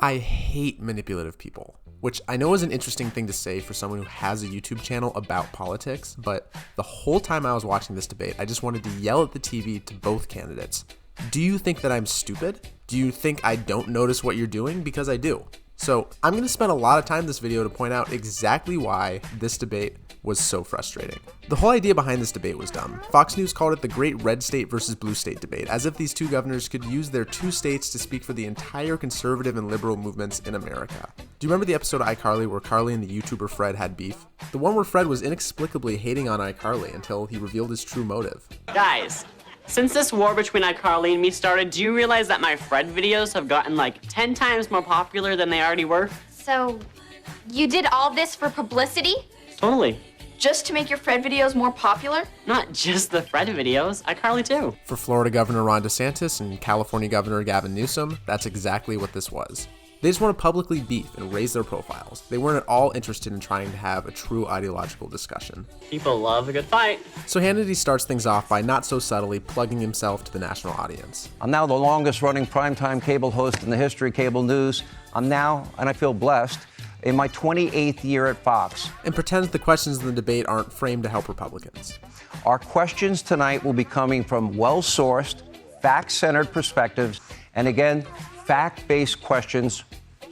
I hate manipulative people, which I know is an interesting thing to say for someone who has a YouTube channel about politics, but the whole time I was watching this debate, I just wanted to yell at the TV to both candidates. Do you think that I'm stupid? Do you think I don't notice what you're doing? Because I do. So I'm going to spend a lot of time in this video to point out exactly why this debate was so frustrating. The whole idea behind this debate was dumb. Fox News called it the Great Red State versus Blue State debate, as if these two governors could use their two states to speak for the entire conservative and liberal movements in America. Do you remember the episode of iCarly where Carly and the YouTuber Fred had beef? The one where Fred was inexplicably hating on iCarly until he revealed his true motive. Guys, since this war between iCarly and me started, do you realize that my Fred videos have gotten like 10 times more popular than they already were? So, you did all this for publicity? Totally. Just to make your Fred videos more popular? Not just the Fred videos, iCarly too. For Florida Governor Ron Desantis and California Governor Gavin Newsom, that's exactly what this was. They just want to publicly beef and raise their profiles. They weren't at all interested in trying to have a true ideological discussion. People love a good fight. So Hannity starts things off by not so subtly plugging himself to the national audience. I'm now the longest running primetime cable host in the history of cable news. I'm now, and I feel blessed, in my 28th year at Fox. And pretends the questions in the debate aren't framed to help Republicans. Our questions tonight will be coming from well-sourced, fact-centered perspectives, and again, fact-based questions.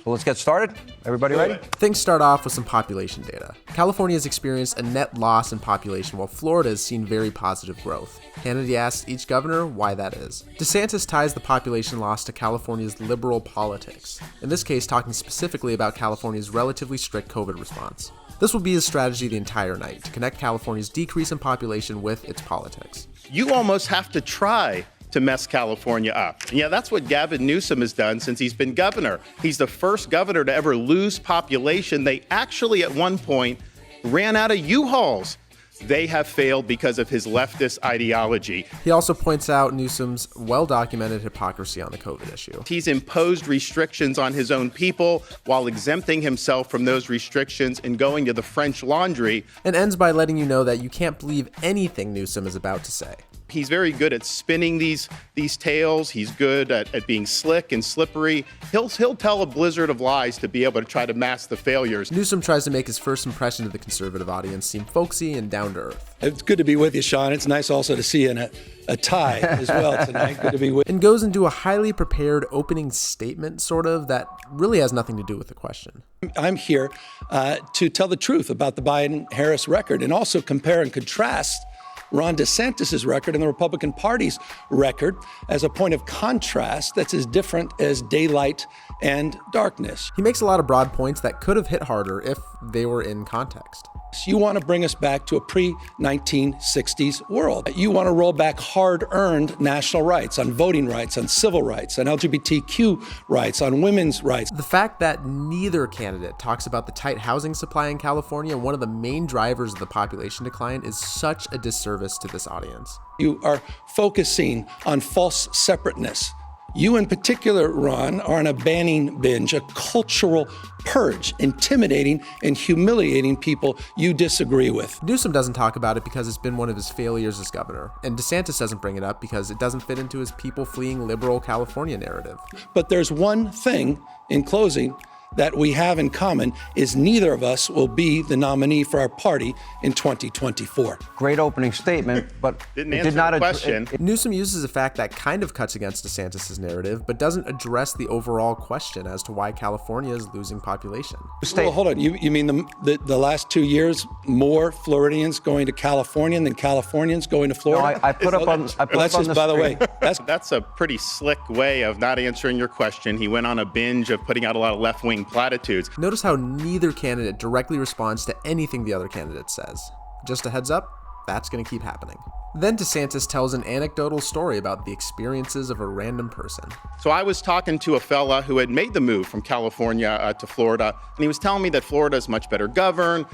So let's get started. Everybody ready? Things start off with some population data. California has experienced a net loss in population, while Florida has seen very positive growth. Hannity asks each governor why that is. DeSantis ties the population loss to California's liberal politics, in this case talking specifically about California's relatively strict COVID response. This will be his strategy the entire night, to connect California's decrease in population with its politics. You almost have to try to mess California up. And yeah, that's what Gavin Newsom has done since he's been governor. He's the first governor to ever lose population. They actually, at one point, ran out of U-Hauls. They have failed because of his leftist ideology. He also points out Newsom's well-documented hypocrisy on the COVID issue. He's imposed restrictions on his own people while exempting himself from those restrictions and going to the French Laundry. And ends by letting you know that you can't believe anything Newsom is about to say. He's very good at spinning these tales. He's good at being slick and slippery. He'll tell a blizzard of lies to be able to try to mask the failures. Newsom tries to make his first impression to the conservative audience seem folksy and down to earth. It's good to be with you, Sean. It's nice also to see you in a tie as well tonight. Good to be with you. And goes into a highly prepared opening statement, sort of, that really has nothing to do with the question. I'm here to tell the truth about the Biden-Harris record and also compare and contrast Ron DeSantis' record and the Republican Party's record as a point of contrast that's as different as daylight and darkness. He makes a lot of broad points that could have hit harder if they were in context. You want to bring us back to a pre-1960s world. You want to roll back hard-earned national rights on voting rights, on civil rights, on LGBTQ rights, on women's rights. The fact that neither candidate talks about the tight housing supply in California, one of the main drivers of the population decline, is such a disservice to this audience. You are focusing on false separateness. You in particular, Ron, are on a banning binge, a cultural purge, intimidating and humiliating people you disagree with. Newsom doesn't talk about it because it's been one of his failures as governor, and DeSantis doesn't bring it up because it doesn't fit into his people fleeing liberal California narrative. But there's one thing, in closing, that we have in common is neither of us will be the nominee for our party in 2024. Great opening statement, but Didn't it answer did not the question. Newsom uses a fact that kind of cuts against DeSantis' narrative, but doesn't address the overall question as to why California is losing population. Well, hold on. You mean the last 2 years, more Floridians going to California than Californians going to Florida? No, I put up on the By the way, That's a pretty slick way of not answering your question. He went on a binge of putting out a lot of left-wing platitudes. Notice how neither candidate directly responds to anything the other candidate says. Just a heads up, that's going to keep happening. Then DeSantis tells an anecdotal story about the experiences of a random person. So I was talking to a fella who had made the move from California to Florida, and he was telling me that Florida is much better governed,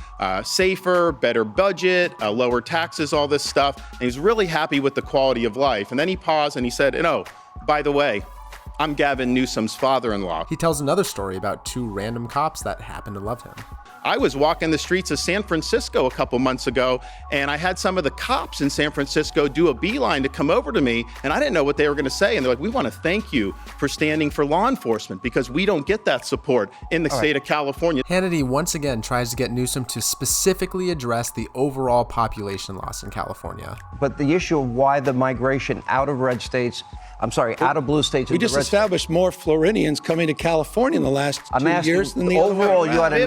safer, better budget, lower taxes, all this stuff. And he was really happy with the quality of life. And then he paused and he said, by the way, I'm Gavin Newsom's father-in-law. He tells another story about two random cops that happen to love him. I was walking the streets of San Francisco a couple months ago, and I had some of the cops in San Francisco do a beeline to come over to me, and I didn't know what they were going to say. And they're like, we want to thank you for standing for law enforcement because we don't get that support in the state of California. Hannity once again tries to get Newsom to specifically address the overall population loss in California. But the issue of why the migration out of red states, out of blue states. We just established more Floridians coming to California in the last 2 years than the overall.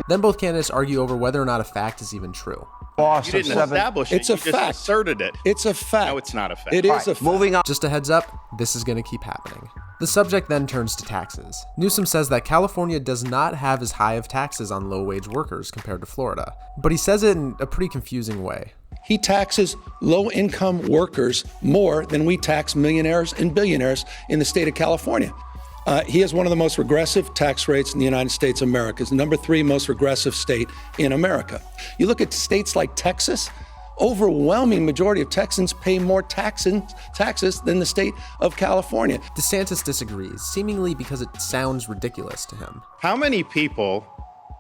Then both candidates argue over whether or not a fact is even true. You didn't establish it. It's a fact. Just asserted it. It's a fact. No, it's not a fact. It is a fact. Moving on. Just a heads up, this is going to keep happening. The subject then turns to taxes. Newsom says that California does not have as high of taxes on low-wage workers compared to Florida, but he says it in a pretty confusing way. He taxes low-income workers more than we tax millionaires and billionaires in the state of California. He has one of the most regressive tax rates in the United States of America. It's the number 3 most regressive state in America. You look at states like Texas, overwhelming majority of Texans pay more taxes than the state of California. DeSantis disagrees, seemingly because it sounds ridiculous to him. How many people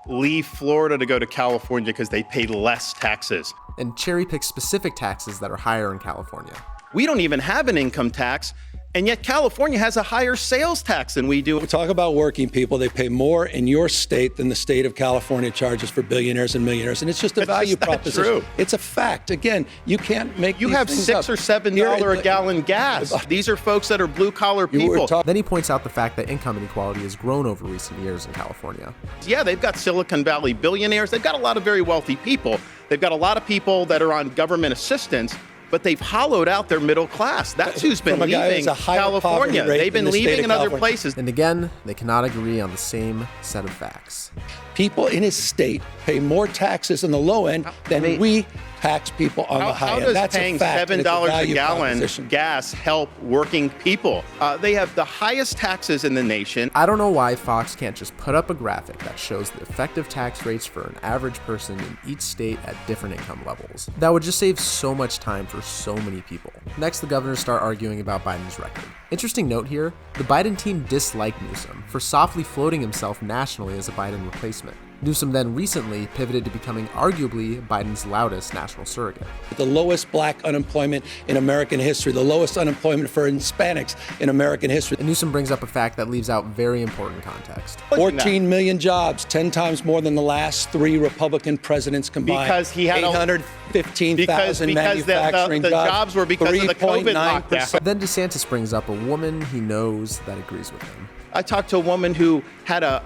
leave Florida to go to California because they pay less taxes? And cherry pick specific taxes that are higher in California. We don't even have an income tax, and yet California has a higher sales tax than we do. We talk about working people. They pay more in your state than the state of California charges for billionaires and millionaires. And it's just a value proposition. True. It's a fact. Again, you can't make You these have things $6 up. or $7 a gallon gas. These are folks that are blue collar people. Then he points out the fact that income inequality has grown over recent years in California. Yeah, they've got Silicon Valley billionaires. They've got a lot of very wealthy people. They've got a lot of people that are on government assistance, but they've hollowed out their middle class. That's who's been leaving California. They've been leaving in other places. And again, they cannot agree on the same set of facts. People in his state pay more taxes on the low end than we tax people on the high end. How does That's paying a fact, $7 a gallon proposition. gas help working people? They have the highest taxes in the nation. I don't know why Fox can't just put up a graphic that shows the effective tax rates for an average person in each state at different income levels. That would just save so much time for so many people. Next, the governors start arguing about Biden's record. Interesting note here, the Biden team disliked Newsom for softly floating himself nationally as a Biden replacement. Newsom then recently pivoted to becoming arguably Biden's loudest national surrogate. The lowest black unemployment in American history, the lowest unemployment for Hispanics in American history. And Newsom brings up a fact that leaves out very important context. 14 million jobs, 10 times more than the last 3 Republican presidents combined. Because he had 815,000 manufacturing the jobs were because of the COVID lockdown. Then DeSantis brings up a woman he knows that agrees with him. I talked to a woman who had a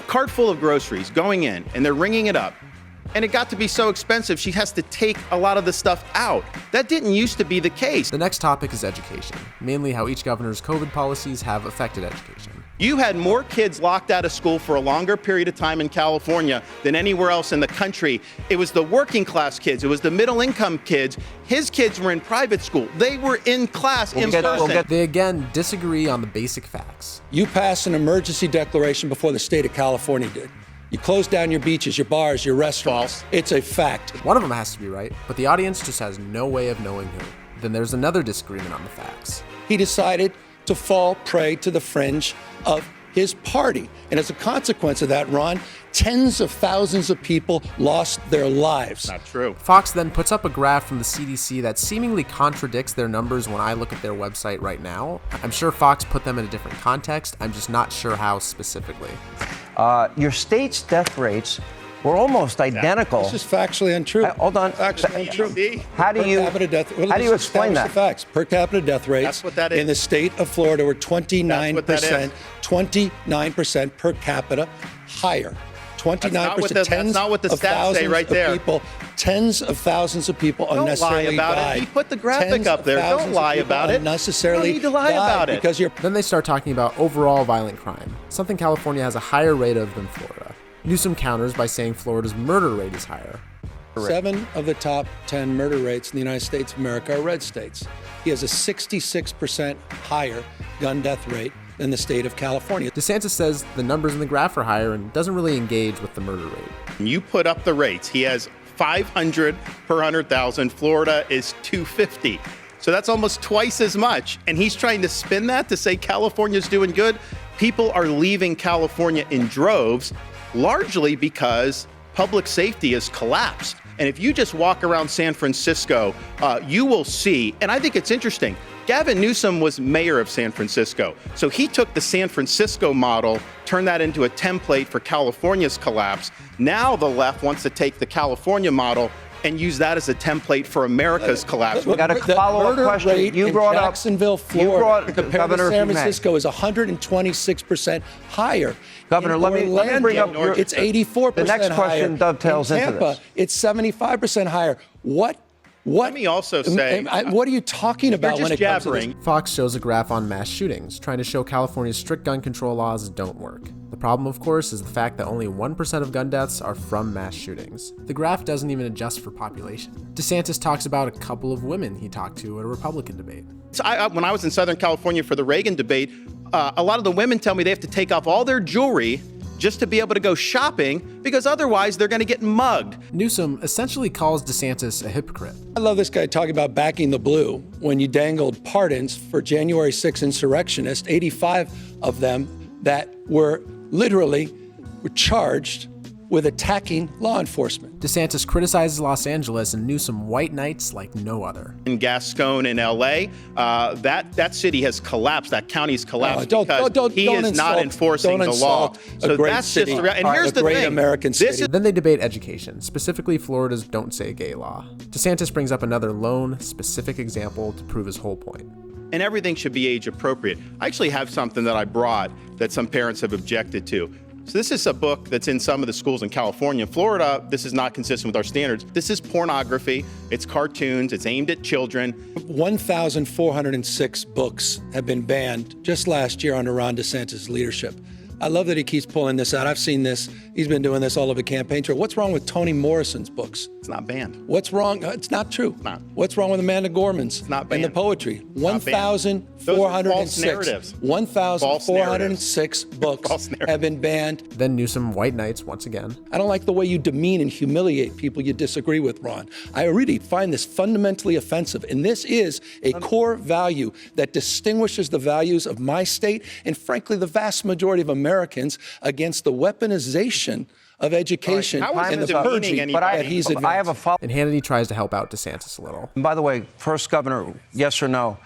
cart full of groceries going in, and they're ringing it up. And it got to be so expensive, she has to take a lot of the stuff out. That didn't used to be the case. The next topic is education, mainly how each governor's COVID policies have affected education. You had more kids locked out of school for a longer period of time in California than anywhere else in the country. It was the working class kids. It was the middle income kids. His kids were in private school. They were in class in person. They again disagree on the basic facts. You passed an emergency declaration before the state of California did. You closed down your beaches, your bars, your restaurants. False. It's a fact. One of them has to be right, but the audience just has no way of knowing who. Then there's another disagreement on the facts. He decided to fall prey to the fringe of his party. And as a consequence of that, Ron, tens of thousands of people lost their lives. Not true. Fox then puts up a graph from the CDC that seemingly contradicts their numbers when I look at their website right now. I'm sure Fox put them in a different context. I'm just not sure how specifically. Your state's death rates were almost identical. This is factually untrue. Hold on. Factually untrue. How do you explain that? The facts. Per capita death rates That's what that is. in the state of Florida were 29%. 29% per capita higher. 29%. That's not what the stats say right there. Tens of thousands of people unnecessarily about died. it. He put the graphic up there. Don't lie about it. Unnecessarily you don't need to lie about it. Because you're. Then they start talking about overall violent crime, something California has a higher rate of than Florida. Newsom counters by saying Florida's murder rate is higher. 7 of the top 10 murder rates in the United States of America are red states. He has a 66% higher gun death rate than the state of California. DeSantis says the numbers in the graph are higher and doesn't really engage with the murder rate. You put up the rates. He has 500 per 100,000. Florida is 250. So that's almost twice as much. And he's trying to spin that to say California's doing good. People are leaving California in droves, largely because public safety has collapsed. And if you just walk around San Francisco, you will see, and I think it's interesting, Gavin Newsom was mayor of San Francisco. So he took the San Francisco model, turned that into a template for California's collapse. Now the left wants to take the California model and use that as a template for America's collapse. We got a follow-up question. You brought up Jacksonville, Florida, compared Governor, to San Francisco, is 126% higher. Governor, let me bring up your. It's 84% The next question higher. dovetails in into Tampa, this. It's 75% higher. What? Let me also say, what are you talking about when it comes to this? Fox shows a graph on mass shootings, trying to show California's strict gun control laws don't work. The problem, of course, is the fact that only 1% of gun deaths are from mass shootings. The graph doesn't even adjust for population. Desantis talks about a couple of women he talked to at a Republican debate. So when I was in Southern California for the Reagan debate, a lot of the women tell me they have to take off all their jewelry just to be able to go shopping, because otherwise they're going to get mugged. Newsom essentially calls Desantis a hypocrite. I love this guy talking about backing the blue when you dangled pardons for January 6 insurrectionists, 85 of them that were charged with attacking law enforcement. DeSantis criticizes Los Angeles and Newsom white knights like no other. In Gascon in LA, that city has collapsed. That county's collapsed because he is not enforcing the law. So that's just the and here's the thing. American city. Then they debate education, specifically Florida's Don't Say Gay law. DeSantis brings up another lone, specific example to prove his whole point. And everything should be age appropriate. I actually have something that I brought that some parents have objected to. So this is a book that's in some of the schools in California. In Florida, this is not consistent with our standards. This is pornography. It's cartoons. It's aimed at children. 1,406 books have been banned just last year under Ron DeSantis' leadership. I love that he keeps pulling this out. I've seen this. He's been doing this all over campaign trail. What's wrong with Toni Morrison's books? It's not banned. What's wrong? It's not true. Not. What's wrong with Amanda Gorman's? It's not banned. And the poetry? 1,406. 1,406 books have been banned. Then Newsom white knights once again. I don't like the way you demean and humiliate people you disagree with, Ron. I really find this fundamentally offensive. And this is a core value that distinguishes the values of my state and, frankly, the vast majority of Americans against the weaponization of education and the purging that he's advanced. I have a follow-up. And Hannity tries to help out DeSantis a little. And by the way, first, Governor, yes or no,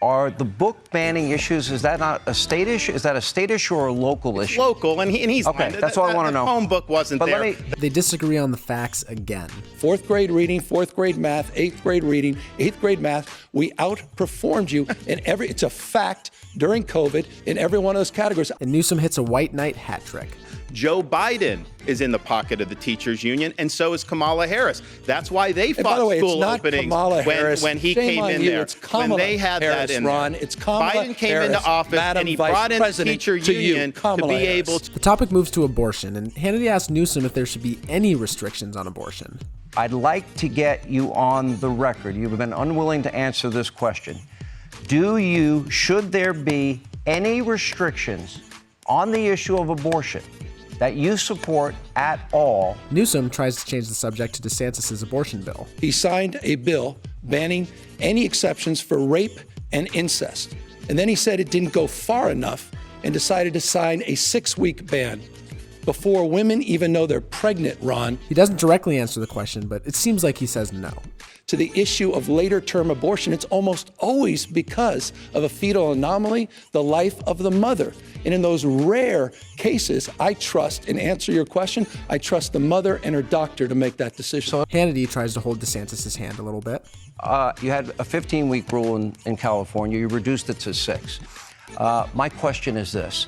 are the book banning issues, is that not a state issue? Is that a state issue or a local issue? Local, and he's okay. That's all I want to know. The home book wasn't there. They disagree on the facts again. 4th grade reading, 4th grade math, 8th grade reading, 8th grade math. We outperformed you in every. It's a fact during COVID in every one of those categories. And Newsom hits a white knight hat trick. Joe Biden is in the pocket of the teachers union, and so is Kamala Harris. That's why they fought by the way, school it's not openings Kamala Harris. when he Shame came on in you. there. It's Kamala when they had Harris, that in Ron. there. It's Kamala Biden came Harris, into office Madam and he Vice brought in the President teacher to you, union to Kamala be Harris. able to. The topic moves to abortion, and Hannity asks Newsom if there should be any restrictions on abortion. I'd like to get you on the record. You've been unwilling to answer this question. Should there be any restrictions on the issue of abortion that you support at all? Newsom tries to change the subject to DeSantis' abortion bill. He signed a bill banning any exceptions for rape and incest. And then he said it didn't go far enough and decided to sign a 6-week ban before women even know they're pregnant, Ron. He doesn't directly answer the question, but it seems like he says no. To the issue of later term abortion, it's almost always because of a fetal anomaly, the life of the mother. And in those rare cases, I trust, and answer your question, I trust the mother and her doctor to make that decision. So Hannity tries to hold DeSantis' hand a little bit. You had a 15-week rule in California. You reduced it to 6. My question is this.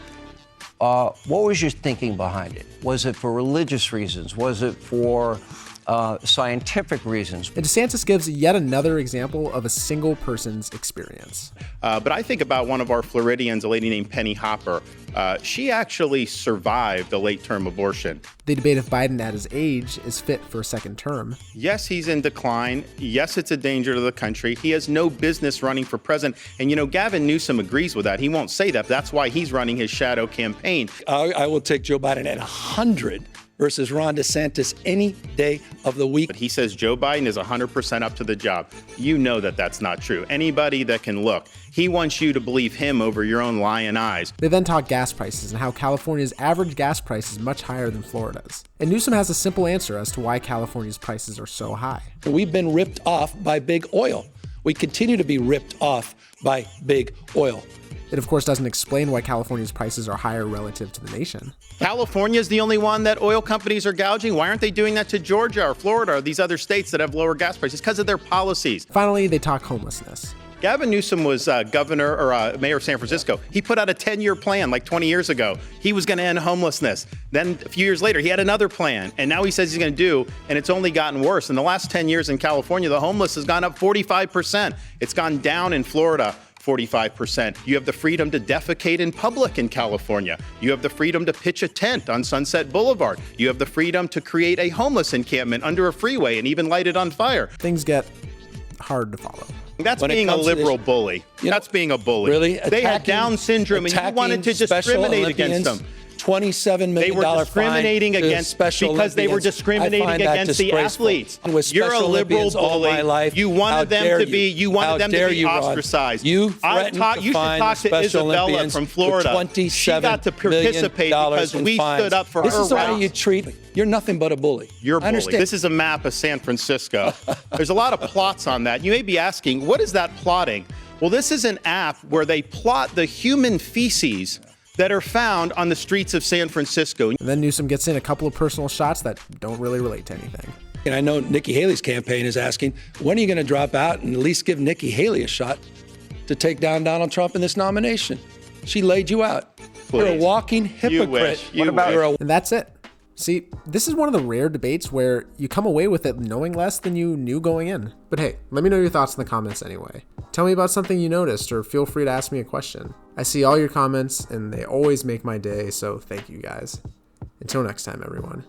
What was your thinking behind it? Was it for religious reasons? Was it for scientific reasons? And DeSantis gives yet another example of a single person's experience. But I think about one of our Floridians, a lady named Penny Hopper. She actually survived a late-term abortion. They debate if Biden at his age is fit for a second term. Yes, he's in decline. Yes, it's a danger to the country. He has no business running for president. And, Gavin Newsom agrees with that. He won't say that. That's why he's running his shadow campaign. I will take Joe Biden at 100 versus Ron DeSantis any day of the week. But he says Joe Biden is 100% up to the job. You know that that's not true. Anybody that can look, he wants you to believe him over your own lying eyes. They then talk gas prices and how California's average gas price is much higher than Florida's. And Newsom has a simple answer as to why California's prices are so high. We've been ripped off by big oil. We continue to be ripped off by big oil. It, of course, doesn't explain why California's prices are higher relative to the nation. California is the only one that oil companies are gouging. Why aren't they doing that to Georgia or Florida or these other states that have lower gas prices? Because of their policies. Finally, they talk homelessness. Gavin Newsom was governor or mayor of San Francisco. He put out a 10-year plan like 20 years ago. He was going to end homelessness. Then a few years later, he had another plan. And now he says he's going to do, and it's only gotten worse. In the last 10 years in California, the homeless has gone up 45%. It's gone down in Florida 45%. You have the freedom to defecate in public in California. You have the freedom to pitch a tent on Sunset Boulevard. You have the freedom to create a homeless encampment under a freeway and even light it on fire. Things get hard to follow. That's being a liberal bully. That's being a bully. Really? They had Down syndrome and you wanted to discriminate against them. $27 million They were discriminating fine against Special because they were Olympians. discriminating against the athletes. With You're a Special liberal Olympians all my bully. life. You wanted them to be. You wanted them to be Ron. ostracized. You threatened to you should fine talk to Special Isabella Olympians from Florida. $27 She got to participate because in we fines. stood up for this her is the way rights. you treat. You're nothing but a bully. You're a bully. Understand. This is a map of San Francisco. There's a lot of plots on that. You may be asking, what is that plotting? Well, this is an app where they plot the human feces that are found on the streets of San Francisco. And then Newsom gets in a couple of personal shots that don't really relate to anything. And I know Nikki Haley's campaign is asking, when are you going to drop out and at least give Nikki Haley a shot to take down Donald Trump in this nomination? She laid you out. Please. You're a walking hypocrite. wish. You What about wish. And that's it. See, this is one of the rare debates where you come away with it knowing less than you knew going in. But hey, let me know your thoughts in the comments anyway. Tell me about something you noticed, or feel free to ask me a question. I see all your comments, and they always make my day, so thank you guys. Until next time, everyone.